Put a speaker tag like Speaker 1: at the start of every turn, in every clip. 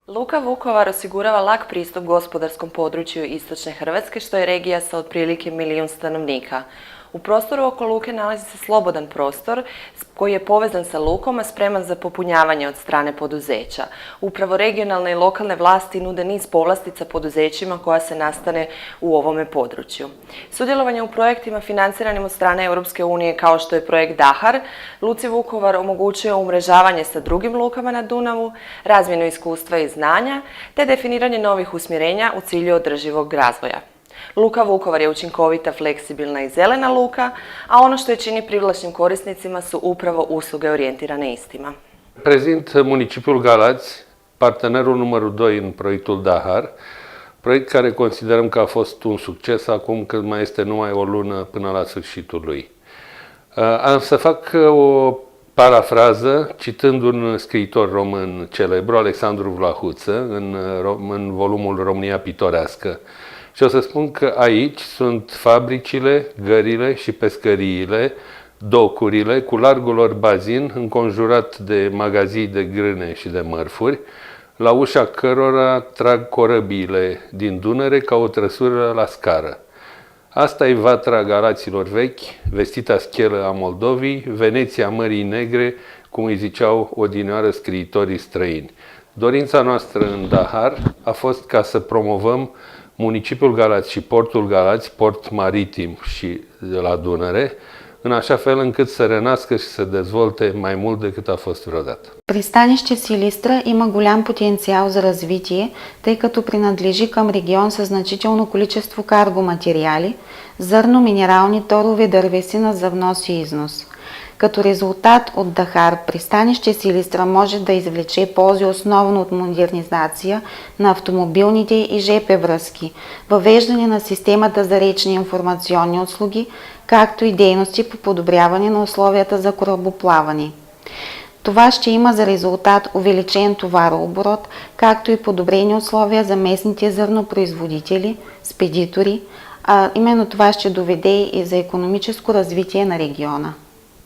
Speaker 1: Luka Vukovar osigurava lak pristup gospodarskom području istočne Hrvatske, što je regija sa otprilike 1 milijun stanovnika. U prostoru oko luke nalazi se slobodan prostor koji je povezan sa lukom, a spreman za popunjavanje od strane poduzeća. Upravo regionalne i lokalne vlasti nude niz povlastica poduzećima koja se nastane u ovome području. Sudjelovanje u projektima financiranim od strane Europske unije kao što je projekt Dahar, Luci Vukovar omogućuje umrežavanje sa drugim lukama na Dunavu, razmjenu iskustva i znanja, te definiranje novih usmjerenja u cilju održivog razvoja. Luka Vukovar je učinkovita, fleksibilna i zelena luka, a ono što je čini privlačnim korisnicima su upravo usluge orijentirane istima.
Speaker 2: Prezint municipiul Galați, partenerul numărul 2 în proiectul Dahar, proiect care considerăm că a fost un succes acum că mai este numai o lună până la sfârșitul lui. Am să fac o parafrază citând un scriitor român celebru, Alexandru Vlahuță, în volumul România Pitorească. Și o să spun că aici sunt fabricile, gările și pescăriile, docurile cu largul lor bazin înconjurat de magazii de grâne și de mărfuri, la ușa cărora trag corăbiile din Dunăre ca o trăsură la scară. Asta e vatra Galaților vechi, vestita schelă a Moldovii, Veneția Mării Negre, cum îi ziceau odinioară scriitorii străini. Dorința noastră în Dahar a fost ca să promovăm municipiul Galați și portul Galați, port maritim și de la Dunăre, în așa fel încât să renască și să dezvolte mai mult decât a fost vreodată.
Speaker 3: Пристанище Силистра има голям потенциал за развитие, тъй като принадлежи към регион със значително количество карго материали, зърно, минерални торове, дървесина за внос и износ. Като резултат от Дахар, пристанище Силистра може да извлече ползи основно от модернизация на автомобилните и ЖП връзки, въвеждане на системата за речни информационни услуги, както и дейности по подобряване на условията за корабоплаване. Това ще има за резултат увеличен товарооборот, както и подобрени условия за местните зърнопроизводители, спедитори, а именно това ще доведе и за икономическо развитие на региона.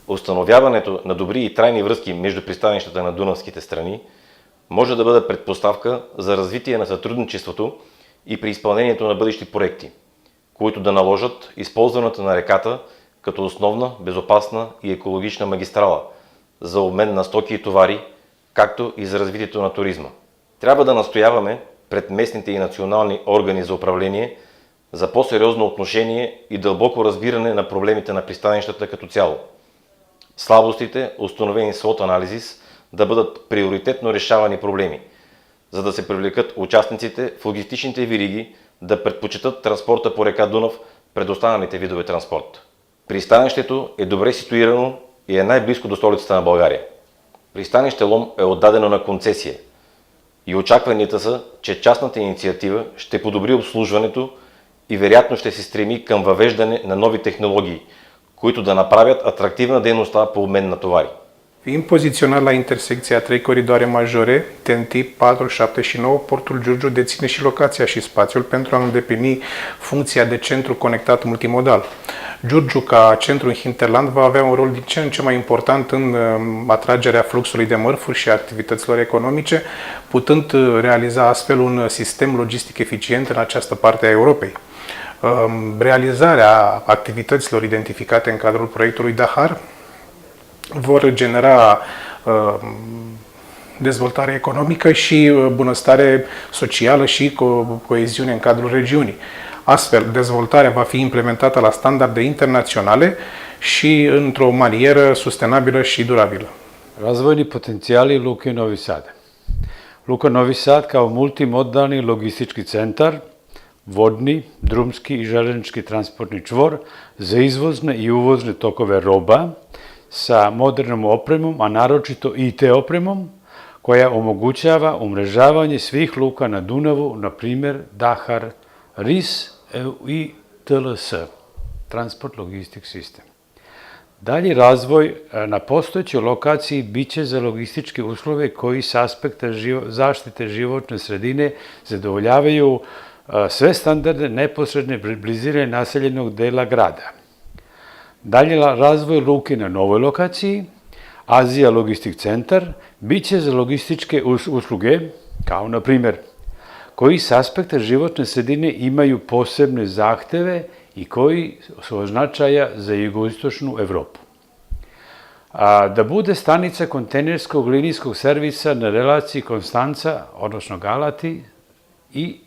Speaker 4: Установяването на добри и трайни връзки между пристанищата на дунавските страни може да бъде предпоставка за развитие на сътрудничеството и при изпълнението на бъдещи проекти, които да наложат използването на реката като основна, безопасна и екологична магистрала за обмен на стоки и товари, както и за развитието на туризма. Трябва да настояваме пред местните и национални органи за управление за по-сериозно отношение и дълбоко разбиране на проблемите на пристанищата като цяло. Слабостите, установени с SWOT-анализис, да бъдат приоритетно решавани проблеми, за да се привлекат участниците в логистичните вериги да предпочитат транспорта по река Дунав пред останалите видове транспорт. Пристанището е добре ситуирано и е най-близко до столицата на България. Пристанище Лом е отдадено на концесия и очакванията са, че частната инициатива ще подобри обслужването и вероятно ще се стреми към въвеждане на нови технологии, които да направят atractivă дейността по обмен на товари.
Speaker 5: Fiind poziționat la intersecția a 3 coridoare majore, TNT 4, 7 și 9, portul Giurgiu deține și locația și spațiul pentru a îndeplini funcția de centru conectat multimodal. Giurgiu, ca centru în hinterland, va avea un rol din ce în ce mai important în atragerea fluxului de mărfuri și activităților economice, putând realiza astfel un sistem logistic eficient în această parte a Europei. Realizarea activităților identificate în cadrul proiectului Dahar vor genera dezvoltare economică și bunăstare socială și coeziune în cadrul regiunii. Astfel, dezvoltarea va fi implementată la standarde internaționale și într-o manieră sustenabilă și durabilă.
Speaker 6: Razvojni potencijali Luke Novi Sad. Luka Novi Sad kao multimodalni logistički centar, vodni, drumski i željeznički transportni čvor za izvozne i uvozne tokove roba sa modernom opremom, a naročito IT opremom, koja omogućava umrežavanje svih luka na Dunavu, na primjer Dahar, RIS i TLS, Transport Logistic System. Dalji razvoj na postojećoj lokaciji biće za logističke uslove koji s aspekta zaštite životne sredine zadovoljavaju sve standarde neposredne blizine naseljenog dela grada. Dalje razvoj luke na novoj lokaciji, Azija Logistik centar bit će za logističke usluge, kao na primjer, koji s aspekta životne sredine imaju posebne zahteve i koji su od značaja za jugoistočnu Evropu. Da bude stanica kontejnerskog linijskog servisa na relaciji Konstanca, odnosno Galati, i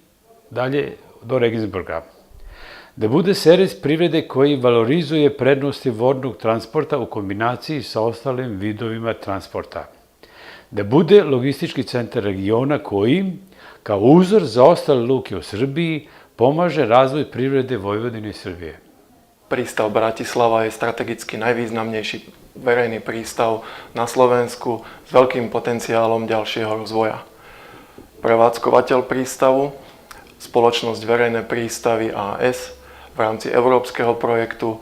Speaker 6: dalje do Regensburga. Da bude servis privrede koji valorizuje prednosti vodnog transporta u kombinaciji sa ostalim vidovima transporta. Da bude logistički centar regiona koji, kao uzor za ostale luke u Srbiji, pomaže razvoj privrede Vojvodine i Srbije.
Speaker 7: Prístav Bratislava je strategicky najvýznamnejší verejný prístav na Slovensku s veľkým potenciálom ďalšieho rozvoja. Prevádzkovateľ prístavu, spoločnosť Verejné prístavy AS, v rámci európskeho projektu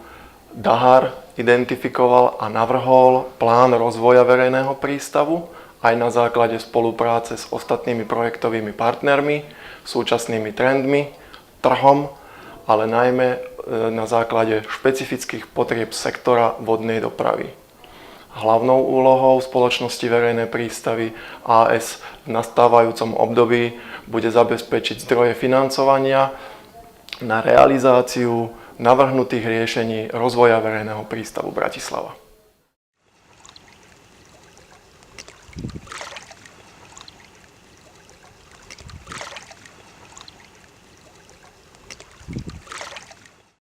Speaker 7: DAHAR identifikoval a navrhol plán rozvoja verejného prístavu aj na základe spolupráce s ostatnými projektovými partnermi, súčasnými trendmi, trhom, ale najmä na základe špecifických potrieb sektora vodnej dopravy. Hlavnou úlohou spoločnosti Verejné prístavy AS v nastávajúcom období bude zabezpečiť zdroje financovania na realizáciu navrhnutých riešení rozvoja verejného prístavu Bratislava.